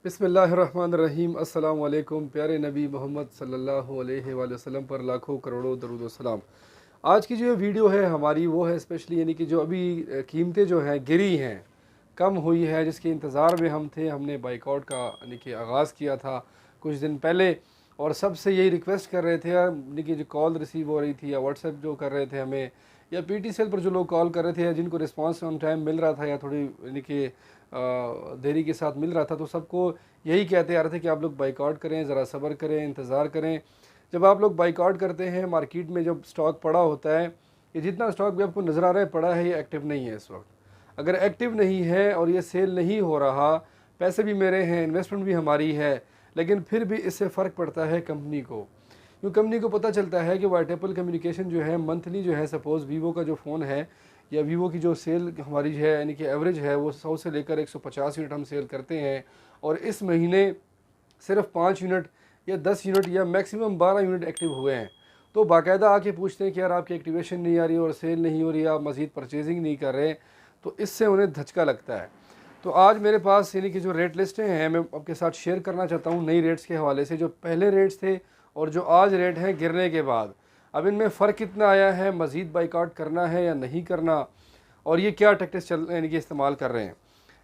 बिस्मिल्लाहिर्रहमानिर्रहीम। अस्सलाम वालेकुम। प्यारे नबी मोहम्मद सल्लल्लाहु अलैहि वसल्लम पर लाखों करोड़ों दरूद व सलाम। आज की जो वीडियो है हमारी वो है स्पेशली यानी कि जो अभी कीमतें जो हैं गिरी हैं, कम हुई है, जिसके इंतज़ार में हम थे। हमने बाइकआउट का यानी कि आगाज़ किया था कुछ दिन पहले, और सबसे यही रिक्वेस्ट कर रहे थे यानी कि जो कॉल रिसीव हो रही थी या व्हाट्सएप जो कर रहे थे हमें, या पीटी सेल पर जो लोग कॉल कर रहे थे या जिनको रिस्पांस ऑन टाइम मिल रहा था या थोड़ी यानी कि देरी के साथ मिल रहा था, तो सबको यही कहते आ रहे थे कि आप लोग बाइकआउट करें, ज़रा सब्र करें, इंतज़ार करें। जब आप लोग बाइकआउट करते हैं, मार्केट में जब स्टॉक पड़ा होता है, ये जितना स्टॉक भी आपको नज़र आ रहा है पड़ा है, ये एक्टिव नहीं है इस वक्त। अगर एक्टिव नहीं है और ये सेल नहीं हो रहा, पैसे भी मेरे हैं, इन्वेस्टमेंट भी हमारी है, लेकिन फिर भी इससे फ़र्क पड़ता है कंपनी को। क्योंकि कंपनी को पता चलता है कि वाइट एप्पल कम्युनिकेशन जो है मंथली जो है, सपोज़ वीवो का जो फ़ोन है या वीवो की जो सेल हमारी है यानी कि एवरेज है वो 100 से लेकर 150 यूनिट हम सेल करते हैं, और इस महीने सिर्फ 5 यूनिट या 10 यूनिट या मैक्सिमम 12 यूनिट एक्टिव हुए हैं। तो बाकायदा आके पूछते हैं कि यार आपकी एक्टिवेशन नहीं आ रही और सेल नहीं हो रही, आप मज़ीद परचेजिंग नहीं कर रहे, तो इससे उन्हें धचका लगता है। तो आज मेरे पास यानी कि जो रेट लिस्टें हैं मैं आपके साथ शेयर करना चाहता हूँ, नई रेट्स के हवाले से, जो पहले रेट्स थे और जो आज रेट हैं गिरने के बाद। अब इनमें फ़र्क कितना आया है, मज़ीद बाइकआउट करना है या नहीं करना, और ये क्या टैक्टिक्स चल यानी कि इस्तेमाल कर रहे हैं।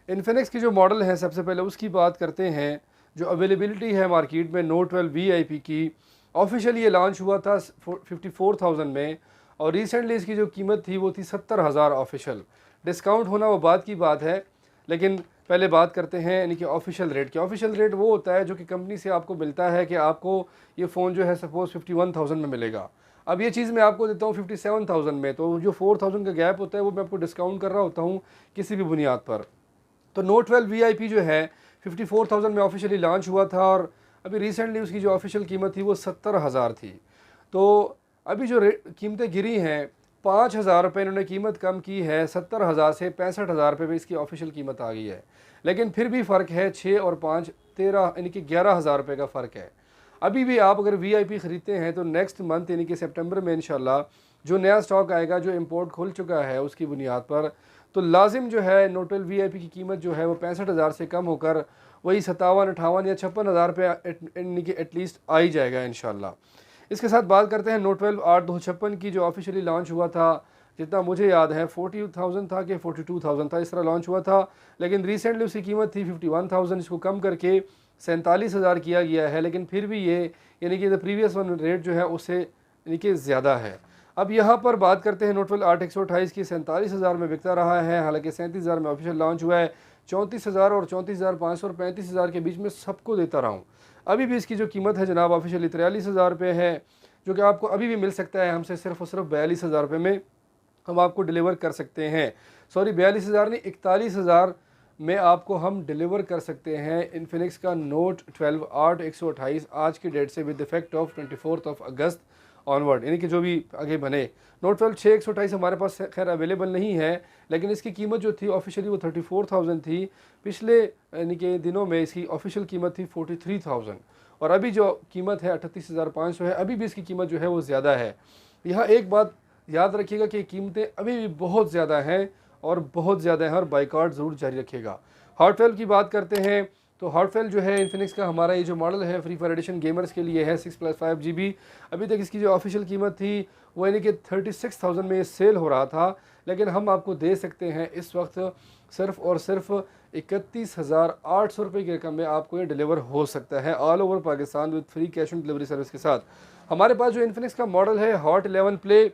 इन्फिनिक्स की जो मॉडल है, सबसे पहले उसकी बात करते हैं। जो अवेलेबिलिटी है मार्केट में नोट 12 VIP की, ऑफिशियल ये लॉन्च हुआ था 54,000 में, और रिसेंटली इसकी जो कीमत थी वो थी 70,000 ऑफिशियल। डिस्काउंट होना वो बात की बात है, लेकिन पहले बात करते हैं यानी कि ऑफिशियल रेट की। ऑफिशियल रेट वो होता है जो कि कंपनी से आपको मिलता है कि आपको ये फ़ोन जो है सपोज़ 51,000 में मिलेगा। अब ये चीज़ मैं आपको देता हूँ 57,000 में, तो जो 4,000 का गैप होता है वो मैं आपको डिस्काउंट कर रहा होता हूँ किसी भी बुनियाद पर। तो नोट 12 VIP जो है 54,000 में ऑफिशियली लॉन्च हुआ था, और अभी रिसेंटली उसकी जो ऑफिशियल कीमत थी वो 70,000 थी। तो अभी जो कीमतें गिरी हैं, 5,000 रुपये इन्होंने कीमत कम की है, 70,000 से 65,000 रुपये में इसकी ऑफिशियल कीमत आ गई है। लेकिन फिर भी फ़र्क है 6 और 5 13 यानी कि 11,000 रुपये का फ़र्क है। अभी भी आप अगर VIP ख़रीदते हैं तो नेक्स्ट मंथ यानी कि सितंबर में इंशाल्लाह जो नया स्टॉक आएगा, जो इंपोर्ट खुल चुका है उसकी बुनियाद पर, तो लाजिम जो है नोट 12 VIP की कीमत जो है वो 65,000 से कम होकर वही 57, 58 या 56,000 रुपये यानी कि एटलीस्ट आ ही जाएगा इंशाल्लाह। इसके साथ बात करते हैं नोट 12 8256 की, जो ऑफिशियली लॉन्च हुआ था, जितना मुझे याद है 40,000 था कि 42,000 था, इस तरह लॉन्च हुआ था। लेकिन रिसेंटली उसकी कीमत थी 51,000, इसको कम करके 47,000 किया गया है। लेकिन फिर भी ये यानी कि द प्रीवियस वन रेट जो है उससे यानी कि ज़्यादा है। अब यहाँ पर बात करते हैं नोट 12 8 की 47,000 में बिकता रहा है, हालांकि 37,000 में ऑफिशियल लॉन्च हुआ है। 34,000 और 34,500 और 35,000 के बीच में सबको देता रहा हूँ। अभी भी इसकी जो कीमत है जनाब ऑफिशियली 43,000 रुपये है, जो कि आपको अभी भी मिल सकता है हमसे सिर्फ और सिर्फ 42,000 रुपये में हम आपको डिलीवर कर सकते हैं। सॉरी 42,000 नहीं, 41,000 में आपको हम डिलीवर कर सकते हैं इन्फिनिक्स का नोट 12 8 आज की डेट से with effect of 24 August onward, यानी कि जो भी आगे बने। नोट 12 6 हमारे पास खैर अवेलेबल नहीं है, लेकिन इसकी कीमत जो थी ऑफिशियली वो 34,000 थी। पिछले यानी कि दिनों में इसकी ऑफिशियल कीमत थी 43,000, और अभी जो कीमत है 38,500 है। अभी भी इसकी कीमत जो है वो ज़्यादा है। यहाँ एक बात याद रखिएगा कि कीमतें अभी भी बहुत ज़्यादा हैं और बहुत ज़्यादा हैं, और बाइकआउट ज़रूर जारी रखिएगा। हॉट 12 की बात करते हैं तो हॉट 12 जो है इन्फिनिक्स का हमारा ये जो मॉडल है फ्री फायर एडिशन गेमर्स के लिए है 6+5 GB। अभी तक इसकी जो ऑफिशियल कीमत थी वो यानी कि 36,000 में सेल हो रहा था, लेकिन हम आपको दे सकते हैं इस वक्त सिर्फ और सिर्फ 31,800 रुपये की रकम में आपको ये डिलीवर हो सकता है all over Pakistan with free cash on delivery service के साथ। हमारे पास जो इन्फिनिक्स का मॉडल है हॉट 11 प्ले,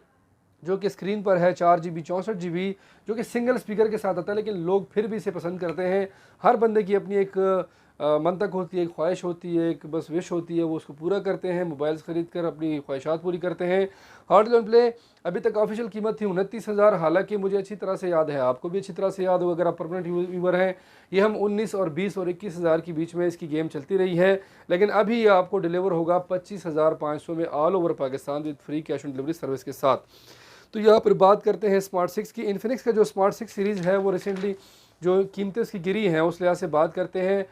जो कि स्क्रीन पर है 4 GB 64 GB, जो कि सिंगल स्पीकर के साथ आता है, लेकिन लोग फिर भी इसे पसंद करते हैं। हर बंदे की अपनी एक मंतक होती है, एक ख्वाहिश होती है, एक बस विश होती है, वो उसको पूरा करते हैं, मोबाइल्स ख़रीद कर अपनी ख्वाहिशात पूरी करते हैं। हॉट 11 प्ले अभी तक ऑफिशियल कीमत थी 29,000, हालांकि मुझे अच्छी तरह से याद है, आपको भी अच्छी तरह से याद हो अगर आप परमानेंट व्यूवर हैं, ये हम 19 और 20 और 21,000 के बीच में इसकी गेम चलती रही है। लेकिन अभी ये आपको डिलीवर होगा 25,500 में all over Pakistan with free cash on delivery service के साथ। तो यहाँ पर बात करते हैं स्मार्ट 6 की। इन्फिनिक्स का जो स्मार्ट 6 सीरीज़ है वो रिसेंटली जो कीमतें उसकी गिरी हैं उस लिहाज से बात करते हैं।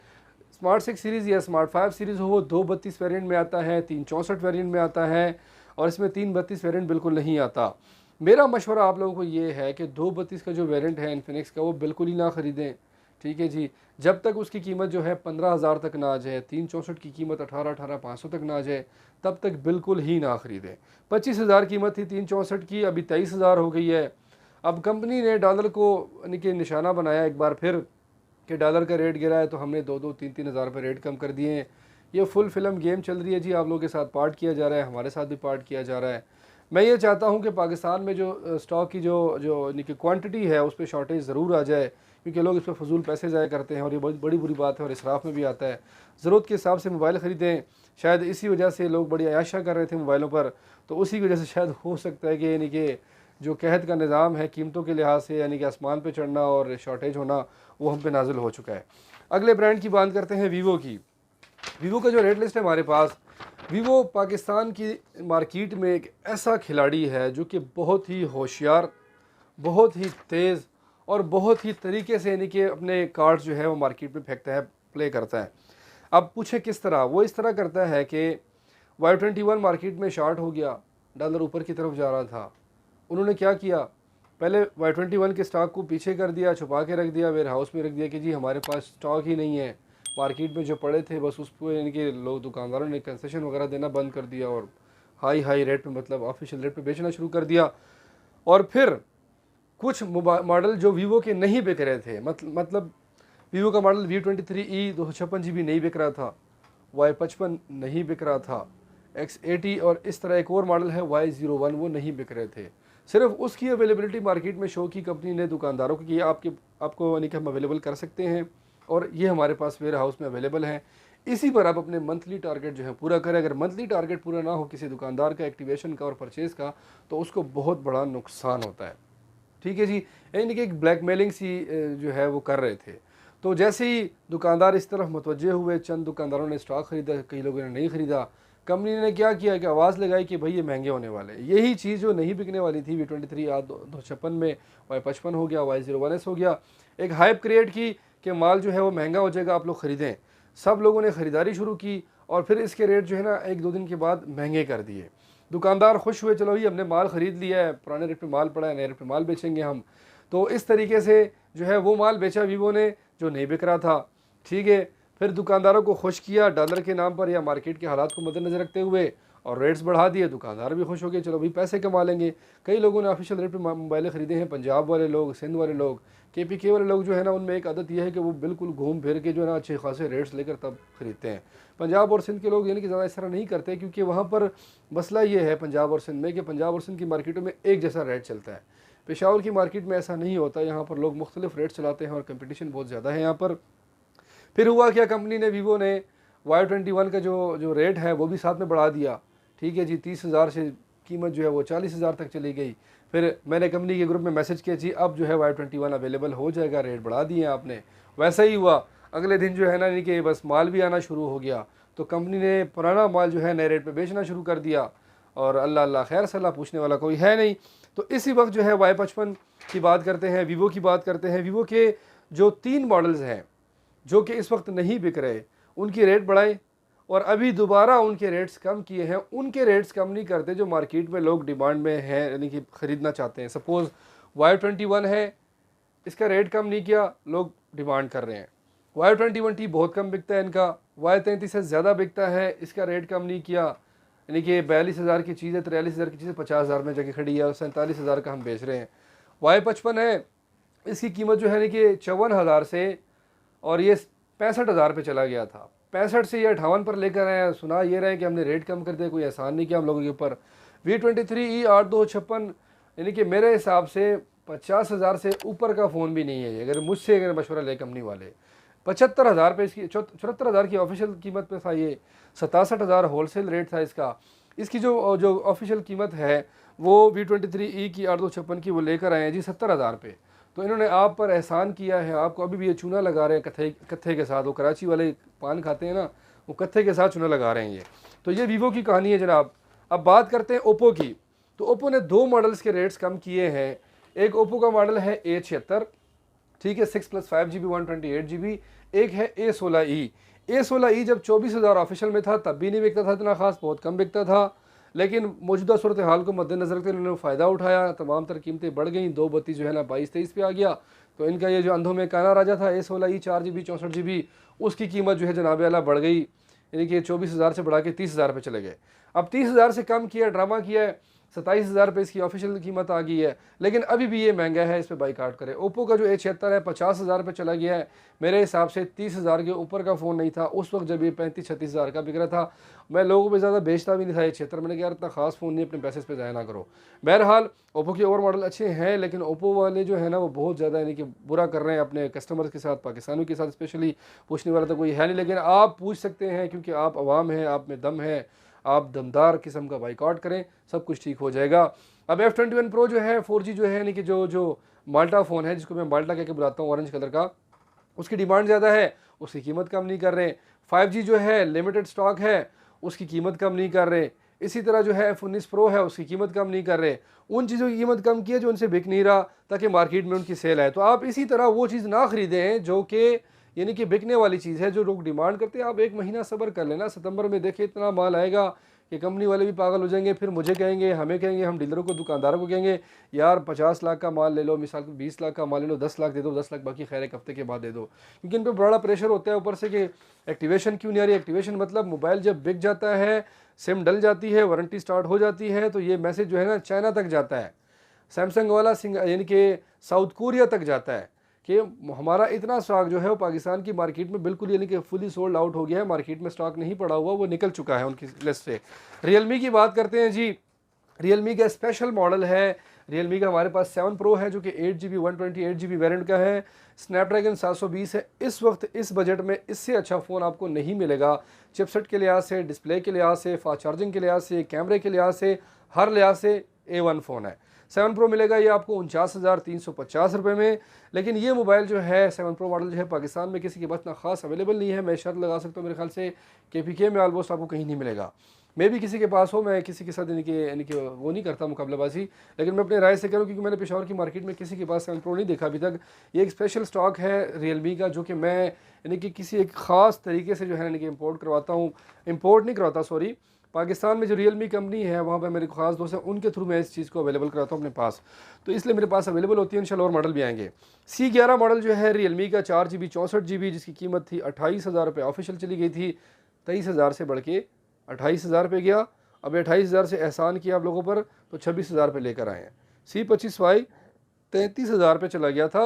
स्मार्ट 6 सीरीज़ या स्मार्ट 5 सीरीज़ हो वो 232 वेरिएंट में आता है, 364 वेरिएंट में आता है, और इसमें 332 वेरिएंट बिल्कुल नहीं आता। मेरा मशवरा आप लोगों को ये है कि 232 का जो वेरिएंट है इन्फिनिक्स का वो बिल्कुल ही ना ख़रीदें, ठीक है जी। जब तक उसकी कीमत जो है 15,000 तक ना आ जाए, 364 की कीमत 18,500 तक ना आ जाए, तब तक बिल्कुल ही ना ख़रीदें। 25,000 कीमत थी 364 की, अभी 23,000 हो गई है। अब कंपनी ने डॉलर को यानी कि निशाना बनाया एक बार फिर कि डॉलर का रेट गिरा है, तो हमने 2-2, 3-3 हज़ार रुपये रेट कम कर दिए हैं। ये फुल फिल्म गेम चल रही है जी, आप लोगों के साथ पार्ट किया जा रहा है, हमारे साथ भी पार्ट किया जा रहा है। मैं ये चाहता हूँ कि पाकिस्तान में जो स्टॉक की जो जो यानी कि क्वांटिटी है उस पर शॉर्टेज ज़रूर आ जाए, क्योंकि लोग इस पर फजूल पैसे ज़ाया करते हैं और ये बड़ी बुरी बात है और इसराफ में भी आता है। ज़रूरत के हिसाब से मोबाइल ख़रीदें। शायद इसी वजह से लोग बड़ी अयाशा कर रहे थे मोबाइलों पर, तो उसी की वजह से शायद हो सकता है कि यानी कि जो कहत का निज़ाम है कीमतों के लिहाज से, यानी कि आसमान पे चढ़ना और शॉर्टेज होना, वो हम पे नाजिल हो चुका है। अगले ब्रांड की बात करते हैं वीवो की। वीवो का जो रेट लिस्ट है हमारे पास, वीवो पाकिस्तान की मार्केट में एक ऐसा खिलाड़ी है जो कि बहुत ही होशियार, बहुत ही तेज़ और बहुत ही तरीके से यानी कि अपने कार्ड्स जो है वो मार्केट में फेंकता है, प्ले करता है। अब पूछे किस तरह, वो इस तरह करता है कि Y21 मार्केट में शॉर्ट हो गया, डॉलर ऊपर की तरफ जा रहा था, उन्होंने क्या किया, पहले Y21 के स्टॉक को पीछे कर दिया, छुपा के रख दिया, वेयर हाउस में रख दिया कि जी हमारे पास स्टॉक ही नहीं है, मार्केट में जो पड़े थे बस उस पर इनके लोग दुकानदारों ने कंसेशन वगैरह देना बंद कर दिया और हाई रेट पे, मतलब ऑफिशियल रेट पे बेचना शुरू कर दिया। और फिर कुछ मॉडल जो वीवो के नहीं बिक रहे थे, मतलब वीवो का मॉडल V23e 256 GB नहीं बिक रहा था, Y55 नहीं बिक रहा था, X80 और इस तरह एक और मॉडल है Y01, वो नहीं बिक रहे थे। सिर्फ उसकी अवेलेबिलिटी मार्केट में शो की कंपनी ने दुकानदारों को कि आपको यानी कि हम अवेलेबल कर सकते हैं और ये हमारे पास वेयर हाउस में अवेलेबल हैं। इसी पर आप अपने मंथली टारगेट जो है पूरा करें। अगर मंथली टारगेट पूरा ना हो किसी दुकानदार का एक्टिवेशन का और परचेज़ का, तो उसको बहुत बड़ा नुकसान होता है। ठीक है जी, यानी कि एक ब्लैकमेलिंग सी जो है वो कर रहे थे। तो जैसे ही दुकानदार इस तरफ मुतवज्जे हुए, चंद दुकानदारों ने स्टॉक ख़रीदा, कई लोगों ने नहीं ख़रीदा, कंपनी ने क्या किया कि आवाज़ लगाई कि भाई ये महंगे होने वाले। यही चीज़ जो नहीं बिकने वाली थी V23 आज 256 में Y55 हो गया, Y01S हो गया, एक हाइप क्रिएट की कि माल जो है वो महंगा हो जाएगा, आप लोग ख़रीदें। सब लोगों ने ख़रीदारी शुरू की और फिर इसके रेट जो है ना 1-2 दिन के बाद महंगे कर दिए। दुकानदार खुश हुए, चलो ही हमने माल ख़रीद लिया है, पुराने रेट पे माल पड़ा है, नए रेट पे माल बेचेंगे हम। तो इस तरीके से जो है वो माल बेचा वीवो ने जो नहीं बिक रहा था। ठीक है, फिर दुकानदारों को खुश किया डॉलर के नाम पर या मार्केट के हालात को मद्देनजर रखते हुए, और रेट्स बढ़ा दिए। दुकानदार भी खुश हो गए, चलो भाई पैसे कमा लेंगे। कई लोगों ने ऑफिशियल रेट पे मोबाइलें ख़रीदे हैं, पंजाब वाले लोग, सिंध वाले लोग, KPK वाले लोग जो है ना, उनमें एक आदत यह है कि वो बिल्कुल घूम फिर के जो है ना अच्छे खासे रेट्स लेकर तब ख़रीदते हैं। पंजाब और सिंध के लोग यानी कि ज़्यादा इस तरह नहीं करते, क्योंकि वहाँ पर मसला ये है पंजाब और सिंध में कि पंजाब और सिंध की मार्केटों में एक जैसा रेट चलता है। पेशावर की मार्केट में ऐसा नहीं होता, यहाँ पर लोग मुख्तलिफ रेट चलाते हैं और कंपटीशन बहुत ज़्यादा है यहाँ पर। फिर हुआ क्या, कंपनी ने वीवो ने Y21 का जो रेट है वो भी साथ में बढ़ा दिया। ठीक है जी, 30,000 से कीमत जो है वो 40,000 तक चली गई। फिर मैंने कंपनी के ग्रुप में मैसेज किया, जी अब जो है Y21 अवेलेबल हो जाएगा, रेट बढ़ा दिए आपने। वैसा ही हुआ, अगले दिन जो है ना यानी कि बस माल भी आना शुरू हो गया, तो कंपनी ने पुराना माल जो है नए रेट पर बेचना शुरू कर दिया और अल्लाह अल्लाह खैर सलाह, पूछने वाला कोई है नहीं। तो इसी वक्त जो है Y55 की बात करते हैं, वीवो की बात करते हैं। वीवो के जो 3 मॉडल्स हैं जो कि इस वक्त नहीं बिक रहे, उनकी रेट बढ़ाए और अभी दोबारा उनके रेट्स कम किए हैं। उनके रेट्स कम नहीं करते जो मार्केट में लोग डिमांड में हैं, यानी कि ख़रीदना चाहते हैं। सपोज़ Y21 है, इसका रेट कम नहीं किया, लोग डिमांड कर रहे हैं। Y21T बहुत कम बिकता है इनका, Y33 से ज़्यादा बिकता है, इसका रेट कम नहीं किया, यानी कि 42,000 की चीज़ है, 43,000 की चीज़ है, 50,000 में जगह खड़ी है और 47,000 का हम बेच रहे हैं। Y55 है, इसकी कीमत जो है यानी कि 54,000 से, और ये 65,000 पे चला गया था। 65 से ये 58 पर लेकर आए हैं। सुना ये रहे कि हमने रेट कम कर दिया, कोई एहसान नहीं किया हम लोगों के ऊपर। V23e 8256 यानी कि मेरे हिसाब से 50,000 से ऊपर का फ़ोन भी नहीं है। अगर मुझसे मशवरा ले कंपनी वाले, 75,000 पे इसकी, 74,000 की ऑफिशियल कीमत पे था ये, 67,000 होलसेल रेट था इसका। इसकी जो ऑफिशियल कीमत है वो V23e की 8256 की वो लेकर आए हैं जी 70,000 पे। तो इन्होंने आप पर एहसान किया है, आपको अभी भी ये चूना लगा रहे हैं कत्थे के साथ। वो कराची वाले पान खाते हैं ना, वो कत्थे के साथ चूना लगा रहे हैं ये। तो ये वीवो की कहानी है जनाब। अब बात करते हैं ओप्पो की। तो ओप्पो ने 2 मॉडल्स के रेट्स कम किए हैं। एक ओप्पो का मॉडल है A76, ठीक है, 6+5GB 128GB। एक है A16e। A16e जब 24,000 ऑफिशियल में था तब भी नहीं बिकता था इतना खास, बहुत कम बिकता था। लेकिन मौजूदा सूरत हाल को मद्देनजर रखते उन्होंने फ़ायदा उठाया, तमाम तर कीमतें बढ़ गई, 232 जो है ना 22-23 पे आ गया। तो इनका ये जो अंधों में काना राजा था A16E 4 GB 64 GB, उसकी कीमत जो है जनाब आला बढ़ गई, यानी कि 24,000 से बढ़ा के 30,000 पे चले गए। अब 30,000 से कम किया, ड्रामा किया है, 27,000 पे इसकी ऑफिशियल कीमत आ गई है, लेकिन अभी भी ये महंगा है, इस पर बाइकाट करें। ओप्पो का जो A76 है 50,000 पे चला गया है, मेरे हिसाब से 30,000 के ऊपर का फ़ोन नहीं था उस वक्त जब ये 35-36,000 का बिक रहा था। मैं लोगों पे ज़्यादा बेचता भी नहीं था A76, मैंने कहा यार इतना खास फ़ोन नहीं, अपने पैसे इस पर ज़ाया ना करो। बहरहाल ओप्पो के और मॉडल अच्छे हैं, लेकिन ओप्पो वाले जो है ना वो बहुत ज़्यादा यानी कि बुरा कर रहे हैं अपने कस्टमर्स के साथ, पाकिस्तानियों के साथ स्पेशली। पूछने वाला तो कोई है नहीं, लेकिन आप पूछ सकते हैं क्योंकि आप अवाम हैं, आप में दम है, आप दमदार किस्म का बाइकआउट करें, सब कुछ ठीक हो जाएगा। अब F21 Pro जो है 4G जो है, यानी कि जो माल्टा फ़ोन है, जिसको मैं माल्टा कह के बुलाता हूँ, ऑरेंज कलर का, उसकी डिमांड ज़्यादा है, उसकी कीमत कम नहीं कर रहे। 5G जो है लिमिटेड स्टॉक है, उसकी कीमत कम नहीं कर रहे। इसी तरह जो है F19 Pro है, उसकी कीमत कम नहीं कर रहे। उन चीज़ों की कीमत कम की है जो उनसे बिक नहीं रहा, ताकि मार्केट में उनकी सेल है। तो आप इसी तरह वो चीज़ ना ख़रीदें जो कि यानी कि बिकने वाली चीज़ है, जो लोग डिमांड करते हैं। आप एक महीना सब्र कर लेना, सितंबर में देखिए इतना माल आएगा कि कंपनी वाले भी पागल हो जाएंगे, फिर मुझे कहेंगे, हमें कहेंगे, हम डीलरों को, दुकानदारों को कहेंगे यार 50 लाख का माल ले लो, मिसाल को 20 लाख का माल ले लो, 10 लाख दे दो, 10 लाख बाकी खैर एक हफ्ते के बाद दे दो, क्योंकि इन पर बड़ा प्रेशर होता है ऊपर से कि एक्टिवेशन क्यों नहीं आ रही। एक्टिवेशन मतलब मोबाइल जब बिक जाता है, सिम डल जाती है, वारंटी स्टार्ट हो जाती है, तो ये मैसेज जो है ना चाइना तक जाता है, सैमसंग वाला यानी कि साउथ कोरिया तक जाता है कि हमारा इतना स्टॉक जो है वो पाकिस्तान की मार्केट में बिल्कुल यानी कि फुली सोल्ड आउट हो गया है, मार्केट में स्टॉक नहीं पड़ा हुआ, वो निकल चुका है उनकी लिस्ट से। रियलमी की बात करते हैं जी, रियलमी का स्पेशल मॉडल है। रियलमी का हमारे पास 7 Pro है जो कि 8GB 128GB वेरिएंट का है, स्नैपड्रैगन 720 है। इस वक्त इस बजट में इससे अच्छा फ़ोन आपको नहीं मिलेगा, चिपसेट के लिहाज से, डिस्प्ले के लिहाज से, फास्ट चार्जिंग के लिहाज से, कैमरे के लिहाज से, हर लिहाज से A1 फ़ोन है। 7 Pro मिलेगा ये आपको 49,350 रुपये में। लेकिन ये मोबाइल जो है 7 Pro मॉडल जो है पाकिस्तान में किसी के पास ना खास अवेलेबल नहीं है। मैं शर्त लगा सकता हूँ मेरे ख्याल से KPK में ऑलमोस्ट आपको कहीं नहीं मिलेगा। मैं भी किसी के पास हो, मैं किसी के साथ यानी कि वो नहीं करता मुकाबलाबाजी, लेकिन मैं अपनी राय से करूँ क्योंकि मैंने पेशावर की मार्केट में किसी के पास 7 Pro नहीं देखा अभी तक। ये एक स्पेशल स्टॉक है रियलमी का जो कि मैं यानी कि किसी एक ख़ास तरीके से जो है यानी कि इम्पोर्ट करवाता हूँ, इम्पोर्ट नहीं करवाता सॉरी, पाकिस्तान में जो रियलमी कंपनी है वहाँ पे मेरे खास दोस्त हैं, उनके थ्रू मैं इस चीज़ को अवेलेबल कराता हूँ अपने पास, तो इसलिए मेरे पास अवेलेबल होती है। इंशाल्लाह और मॉडल भी आएंगे। C11 मॉडल जो है रियलमी का 4GB 64GB, जिसकी कीमत थी 28,000 रुपये, ऑफिशियल चली गई थी, 23,000 से बढ़ के 28,000 पे गया। अब 28,000 से एहसान किया आप लोगों पर, तो 26,000 पे लेकर आए हैं। C25Y 33,000 पे चला गया था,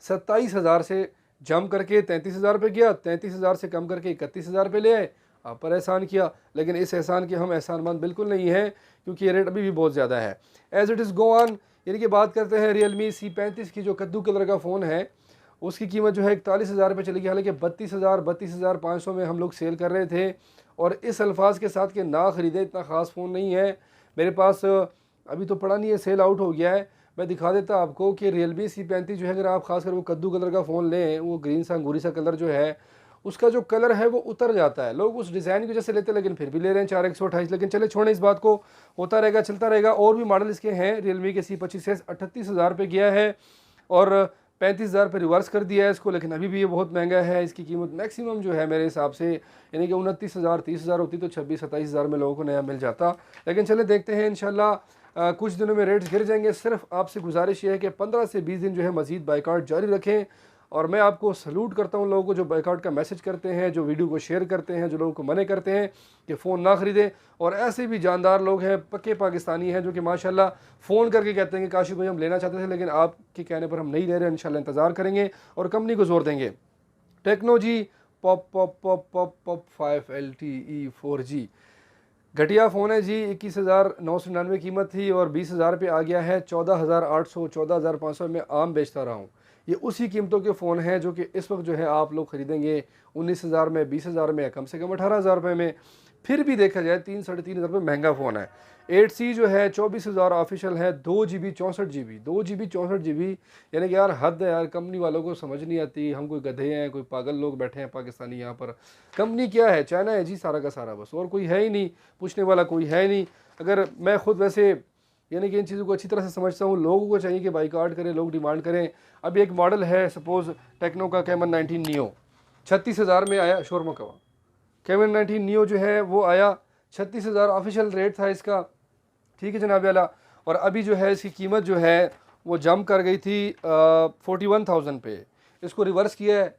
27,000 से जम करके 33,000 पे गया, 33,000 से कम करके 31,000 पे ले आए, आप पर एहसान किया। लेकिन इस एहसान के हम एहसानमंद बिल्कुल नहीं हैं, क्योंकि ये रेट अभी भी बहुत ज़्यादा है। As it is go on, यानी कि बात करते हैं रियलमी C35 की, जो कद्दू कलर का फ़ोन है, उसकी कीमत जो है 41,000 पे चली गई। हालांकि 32,500 में हम लोग सेल कर रहे थे, और इस अल्फाज के साथ कि ना ख़रीदे, इतना ख़ास फ़ोन नहीं है मेरे पास, अभी तो पड़ा नहीं है, सेल आउट हो गया है। मैं दिखा देता आपको कि रियलमी C35 जो है, अगर आप खासकर वो कद्दू कलर का फ़ोन लें, वो ग्रीन सा अंगूरी सा कलर जो है, उसका जो कलर है वो उतर जाता है। लोग उस डिज़ाइन की वजह से लेते हैं, लेकिन फिर भी ले रहे हैं 4,128। लेकिन चले छोड़ें इस बात को, होता रहेगा, चलता रहेगा। और भी मॉडल इसके हैं रियलमी के C25 38,000 पे गया है, और 35,000 पे रिवर्स कर दिया है इसको, लेकिन अभी भी ये बहुत महंगा है। इसकी कीमत मैक्सिमम जो है मेरे हिसाब से यानी कि 29,000 30,000 होती तो 26-27,000 में लोगों को नया मिल जाता। लेकिन चले देखते हैं, इंशाल्लाह कुछ दिनों में रेट्स गिर जाएंगे। सिर्फ आपसे गुजारिश ये है कि 15 से 20 दिन जो है मज़ीद बाइकआउट जारी रखें। और मैं आपको सलूट करता हूँ लोगों को जो बाइकआउट का मैसेज करते हैं, जो वीडियो को शेयर करते हैं, जो लोगों को मना करते हैं कि फ़ोन ना ख़रीदें। और ऐसे भी जानदार लोग हैं, पक्के पाकिस्तानी हैं, जो कि माशाल्लाह फ़ोन करके कहते हैं कि काशिफ भाई हम लेना चाहते थे, लेकिन आपके कहने पर हम नहीं ले रहे, इंशाल्लाह इंतज़ार करेंगे और कंपनी को जोर देंगे। टेक्नो जी Pop Pop Pop Pop Pop 5 LTE 4G घटिया फ़ोन है जी, 21,999 कीमत थी और 20,000 पे आ गया है। 14,800 14,500 में आम बेचता रहा हूँ। ये उसी कीमतों के फ़ोन हैं जो कि इस वक्त जो है आप लोग ख़रीदेंगे 19,000 में, 20,000 में, कम से कम 18,000 रुपये में। फिर भी देखा जाए 3-3.5 हज़ार रुपये महंगा फ़ोन है। 8C जो है 24,000 ऑफिशियल है, 2GB 64GB 2GB 64GB, यानी कि यार हद है यार, कंपनी वालों को समझ नहीं आती। हम कोई गधे हैं, कोई पागल लोग बैठे हैं पाकिस्तानी यहाँ पर। कंपनी क्या है, चाइना है जी सारा का सारा, बस और कोई है ही नहीं, पूछने वाला कोई है नहीं। अगर मैं खुद वैसे यानी कि इन चीज़ों को अच्छी तरह से समझता हूँ, लोगों को चाहिए कि बाइकआउट करें, लोग डिमांड करें। अब एक मॉडल है सपोज़ टेक्नो का कैमन 19 नियो 36,000 में आया, शोरमा कवा कैमन 19 नियो जो है वो आया 36,000 ऑफिशियल रेट था इसका, ठीक है जनाब आला। और अभी जो है इसकी कीमत जो है वो जंप कर गई थी 41,000 पे। इसको रिवर्स किया है,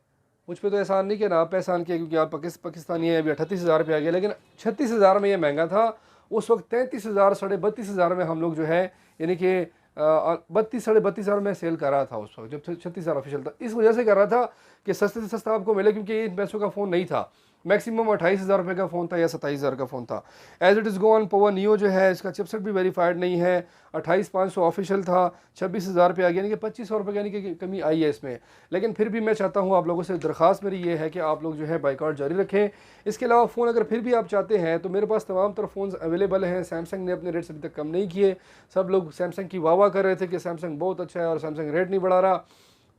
मुझ पे तो एहसान नहीं किया ना, आप एहसान किया क्योंकि आप पाकिस्तानी है। अभी 38,000 पे आ गया, लेकिन 36,000 में ये महंगा था। उस वक्त 33,000 32,500 में हम लोग जो है यानी कि 32-32,500 में सेल कर रहा था उस वक्त, जब 36,000 ऑफिशियल था। इस वजह से कर रहा था कि सस्ते से सस्ता आपको मिले, क्योंकि इन पैसों का फ़ोन नहीं था। मैक्सिमम 28,000 रुपये का फ़ोन था या 27,000 का फ़ोन था। As it is go on, Pova Neo जो है इसका चिपसेट भी वेरीफाइड नहीं है। 28,500 ऑफिशियल था, 26,000 पे आ गया, यानी कि 2,500 रुपये यानी कि कमी आई है इसमें। लेकिन फिर भी मैं चाहता हूँ, आप लोगों से दरख्वास्त मेरी ये है कि आप लोग जो है बाइकआउट जारी रखें। इसके अलावा फ़ोन अगर फिर भी आप चाहते हैं तो मेरे पास तमाम तरह फ़ोन अवेलेबल हैं। सैमसंग ने अपने रेट्स अभी तक कम नहीं किए। सब लोग सैमसंग की वाह कर रहे थे कि सैमसंग बहुत अच्छा है और सैमसंग रेट नहीं बढ़ा रहा।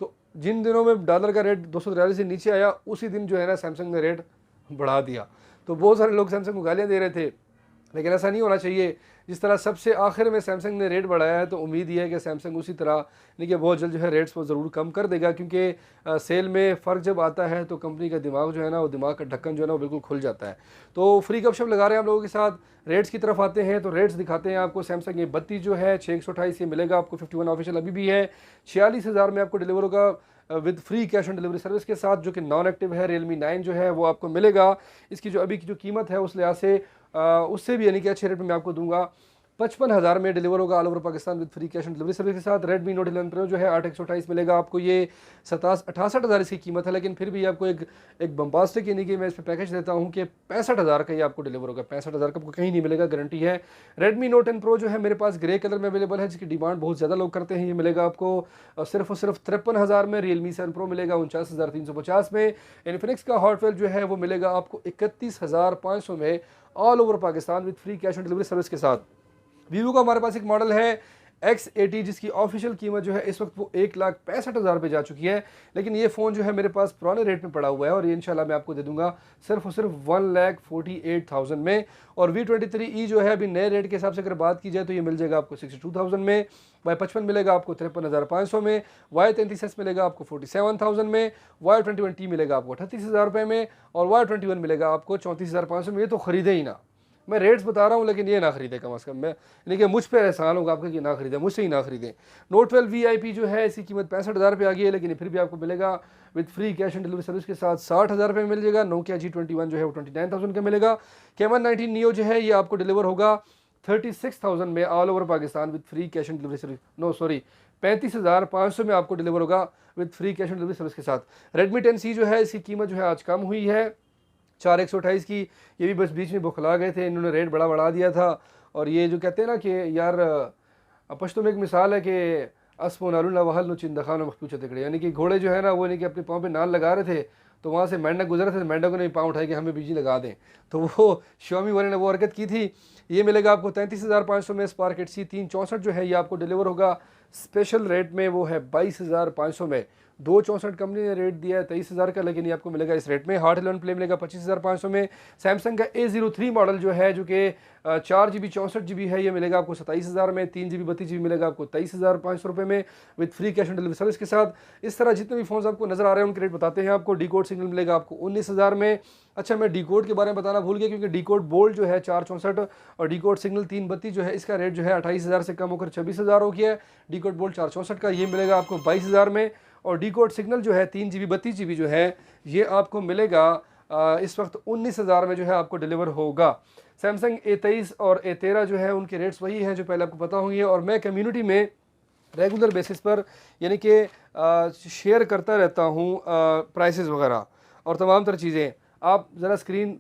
तो जिन दिनों में डॉलर का रेट 243 से नीचे आया, उसी दिन जो है ना सैमसंग ने रेट बढ़ा दिया। तो बहुत सारे लोग सैमसंग को गालियाँ दे रहे थे, लेकिन ऐसा नहीं होना चाहिए। जिस तरह सबसे आखिर में सैमसंग ने रेट बढ़ाया है, तो उम्मीद ये है कि सैमसंग उसी तरह नहीं कि बहुत जल्द जो है रेट्स वो ज़रूर कम कर देगा, क्योंकि सेल में फ़र्क जब आता है तो कंपनी का दिमाग जो है ना, वो दिमाग का ढक्कन जो है ना वो बिल्कुल खुल जाता है। तो फ्री गपशप लगा रहे हैं हम लोगों के साथ। रेट्स की तरफ आते हैं तो रेट्स दिखाते हैं आपको। सैमसंग ये 32 जो है 628 ये मिलेगा आपको, 51 ऑफिशियल अभी भी है। 46,000 में आपको डिलीवर होगा with free cash on delivery service के साथ, जो कि नॉन एक्टिव है। Realme 9 जो है वो आपको मिलेगा। इसकी जो अभी की जो कीमत है उस लिहाज से उससे भी यानी कि अच्छे रेट में मैं आपको दूंगा। 55,000 में डिलीवर होगा all over Pakistan with free cash on delivery service के साथ। Redmi Note 11 Pro जो है 8/128 मिलेगा आपको। ये 68,000 इसकी कीमत है, लेकिन फिर भी आपको एक बम्बास्टिक यानी कि मैं इस पर पैकेज देता हूँ कि 65,000 का ये आपको डिलीवर होगा। 65,000 का आपको कहीं नहीं मिलेगा, गारंटी है। Redmi Note 10 Pro जो है मेरे पास ग्रे कलर में अवेलेबल है, जिसकी डिमांड बहुत ज़्यादा लोग करते हैं। ये मिलेगा आपको सिर्फ और सिर्फ 53,000 में। Realme 7 Pro मिलेगा 49,350 में। इन्फिनिक्स का हॉट व्हील जो है वो मिलेगा आपको 31,500 में all over Pakistan with free cash on delivery service के साथ। वीवो का हमारे पास एक मॉडल है X80, जिसकी ऑफिशियल कीमत जो है इस वक्त वो 1,65,000 पे जा चुकी है। लेकिन ये फ़ोन जो है मेरे पास पुराने रेट में पड़ा हुआ है और ये इंशाल्लाह मैं आपको दे दूंगा सिर्फ और सिर्फ 1,48,000 में। और V23e जो है अभी नए रेट के हिसाब से अगर बात की जाए तो ये मिल जाएगा आपको 62,000 में। Y55 मिलेगा आपको 53,500 में। Y33s मिलेगा आपको 47,000 में। Y21T मिलेगा आपको 38,000 रुपये में। और Y21 मिलेगा आपको 34,500 में। ये तो ख़रीदे ही ना, मैं रेट्स बता रहा हूँ, लेकिन ये ना खरीदे कम अज़ कम। मैं यानी कि मुझ पे एहसान होगा आपका कि ना खरीदे, मुझसे ही ना खरीदें। Note 12 VIP जो है इसकी कीमत 65,000 पे आ गई है, लेकिन फिर भी आपको मिलेगा with free cash on delivery service के साथ 60,000 रुपये में मिल जाएगा। Nokia G21 जो है वो 29,000 का मिलेगा। Camon 19 Neo जो है ये आपको डिलीवर होगा 36,000 में all over Pakistan with free cash on delivery service. 35,500 में आपको डिलीवर होगा with free cash on delivery service के साथ। Redmi 10C जो है इसकी कीमत जो है आज कम हुई है 4,128 की। ये भी बस बीच में बुखला गए थे, इन्होंने रेट बढ़ा दिया था। और ये जो कहते हैं ना कि यार पश्तो में एक मिसाल है कि असमो नालू वहल नो चिंदा खान मखपूछे तिकड़े, यानी कि घोड़े जो है ना वो यानी कि अपने पाँव पे नाल लगा रहे थे, तो वहाँ से मेंढक गुजर रहे थे, मेंढकों ने पाँव उठाए कि हमें बिजली लगा दें, तो वो Xiaomi वाले ने वो हरकत की थी। ये मिलेगा आपको 33,500 में। स्पार्क 8C 364 जो है ये आपको डिलीवर होगा स्पेशल रेट में, वो है 22,500 में। 264 कंपनी ने रेट दिया है 23,000 का, लेकिन ये आपको मिलेगा इस रेट में। हार्ट 11 प्ले मिलेगा 25,500 में। सैमसंग का A03 मॉडल जो है जो कि 4GB 64GB है, ये मिलेगा आपको 27,000 में। 3GB 32GB मिलेगा आपको 23,500 रुपये में with free cash on delivery service के साथ। इस तरह जितने भी फ़ोन आपको नजर आ रहे हैं उनके रेट बताते हैं आपको। डी कोड सिग्नल मिलेगा आपको 19,000 में। अच्छा, मैं डी कोड के बारे में बताना भूल गया, क्योंकि डी कोड बोल्ड जो है 464 और डी कोड सिग्नल 332 जो है इसका रेट जो है 28,000 से कम होकर 26,000 हो गया है। डी कोड बोल्ड 464 का ये मिलेगा आपको 22,000 में। और डी कोड सिग्नल जो है 3GB 32GB जो है ये आपको मिलेगा इस वक्त 19,000 में जो है आपको डिलीवर होगा। सैमसंग A23 और A13 जो है उनके रेट्स वही हैं जो पहले आपको पता होंगे। और मैं कम्युनिटी में रेगुलर बेसिस पर यानी कि शेयर करता रहता हूँ प्राइसेस वगैरह और तमाम तरह चीज़ें। आप ज़रा स्क्रीन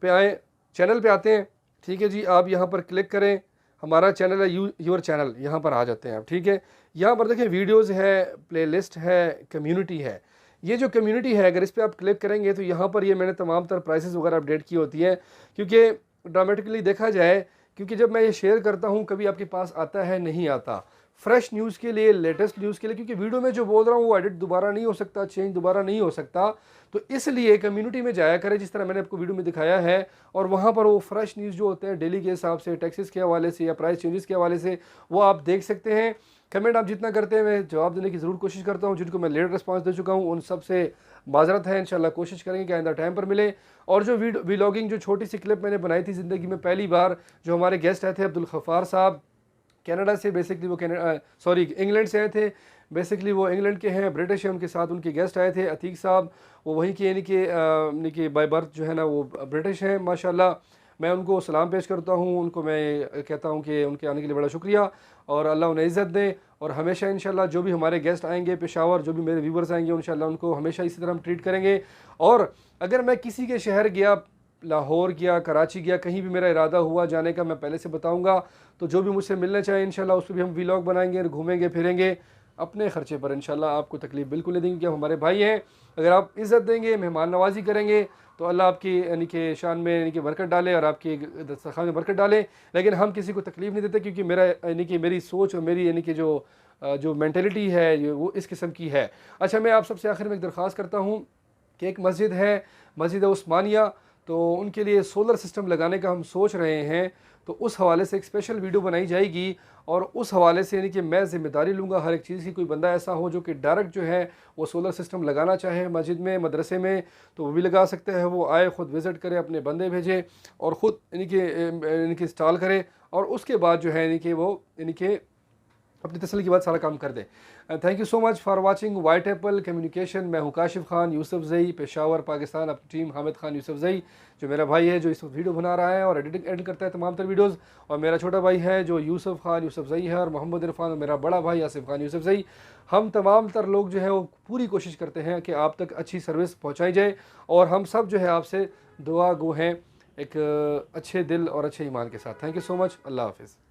पे आएँ, चैनल पे आते हैं, ठीक है जी। आप यहाँ पर क्लिक करें, हमारा चैनल है योर चैनल, यहाँ पर आ जाते हैं आप, ठीक है। यहाँ पर देखें वीडियोज़ है, प्लेलिस्ट है, कम्युनिटी है। ये जो कम्युनिटी है अगर इस पर आप क्लिक करेंगे तो यहाँ पर ये मैंने तमाम तरह प्राइसेस वगैरह अपडेट की होती हैं, क्योंकि ड्रामेटिकली देखा जाए, क्योंकि जब मैं ये शेयर करता हूँ कभी आपके पास आता है नहीं आता, फ्रेश न्यूज़ के लिए, लेटेस्ट न्यूज़ के लिए, क्योंकि वीडियो में जो बोल रहा हूँ वो एडिट दोबारा नहीं हो सकता, चेंज दोबारा नहीं हो सकता। तो इसलिए कम्युनिटी में जाया करें जिस तरह मैंने आपको वीडियो में दिखाया है, और वहाँ पर वो फ्रेश न्यूज़ जो होते हैं डेली के हिसाब से, टैक्सेस के हवाले से या प्राइस चेंजेस के हवाले से, वो आप देख सकते हैं। कमेंट आप जितना करते हैं मैं जवाब देने की ज़रूर कोशिश करता हूँ। जिनको मैं लेट रिस्पांस दे चुका हूँ उन सब से माजरत है, इंशाल्लाह कोशिश करेंगे कि आइंदा टाइम पर मिले। और जो व्लॉगिंग जो छोटी सी क्लिप मैंने बनाई थी ज़िंदगी में पहली बार, जो हमारे गेस्ट आए थे अब्दुल गफ्फार साहब, कनाडा से, बेसिकली वो इंग्लैंड से आए थे। बेसिकली वो इंग्लैंड के हैं, ब्रिटिश हैं, उनके साथ उनके गेस्ट आए थे अतीक साहब, वो वहीं के यानी कि बाय बर्थ जो है ना वो ब्रिटिश हैं माशाल्लाह। मैं उनको सलाम पेश करता हूँ, उनको मैं कहता हूँ कि उनके आने के लिए बड़ा शुक्रिया और अल्लाह उन्हें इज़्ज़त दे। और हमेशा इंशाल्लाह जो भी हमारे गेस्ट आएंगे पेशावर, जो भी मेरे व्यूवर्स आएंगे इंशाल्लाह उनको हमेशा इसी तरह हम ट्रीट करेंगे। और अगर मैं किसी के शहर गया, लाहौर गया, कराची गया, कहीं भी मेरा इरादा हुआ जाने का, मैं पहले से बताऊंगा। तो जो भी मुझसे मिलना चाहे इंशाल्लाह उस पर भी हम व्लॉग बनाएंगे, घूमेंगे फिरेंगे अपने ख़र्चे पर इंशाल्लाह। आपको तकलीफ़ बिल्कुल नहीं देंगे कि हम हमारे भाई हैं। अगर आप इज़्ज़त देंगे, मेहमान नवाजी करेंगे तो अल्लाह आपकी यानी कि शान में यानी कि बरकत डाले और आपकी दस्तरखान में बरकत डाले। लेकिन हम किसी को तकलीफ़ नहीं देते, क्योंकि मेरा यानी कि मेरी सोच और मेरी यानी कि जो मेंटेलिटी है वो इस किस्म की है। अच्छा, मैं आप सबसे आखिर में एक दरख्वास्त करता हूँ कि एक मस्जिद है उस्मानिया, तो उनके लिए सोलर सिस्टम लगाने का हम सोच रहे हैं। तो उस हवाले से एक स्पेशल वीडियो बनाई जाएगी और उस हवाले से यानी कि मैं ज़िम्मेदारी लूँगा हर एक चीज़ की। कोई बंदा ऐसा हो जो कि डायरेक्ट जो है वो सोलर सिस्टम लगाना चाहे मस्जिद में, मदरसे में, तो वो भी लगा सकते हैं। वो आए, ख़ुद विज़िट करे, अपने बंदे भेजे और ख़ुद यानी कि इंस्टॉल करे और उसके बाद जो है यानी कि वो यानी कि अपनी तसल्ली के बाद सारा काम कर दे। Thank you so much for watching White Apple Communication. मैं हूँ काशिफ खान यूसुफजई, पेशावर पाकिस्तान। अपनी टीम हामिद खान यूसुफजई जो मेरा भाई है, जो इस वक्त वीडियो बना रहा है और एडिट करता है तमाम तर वीडियोज़। और मेरा छोटा भाई है जो यूसुफ खान यूसुफजई है, और मोहम्मद इरफान, और मेरा बड़ा भाई आसिफ खान यूसुफजई। हम तमाम तर लोग जो है वो पूरी कोशिश करते हैं कि आप तक अच्छी सर्विस पहुँचाई जाए, और हम सब जो है आपसे दुआ गो हैं एक अच्छे दिल और अच्छे ईमान के साथ। Thank you so much. अल्लाह हाफिज़।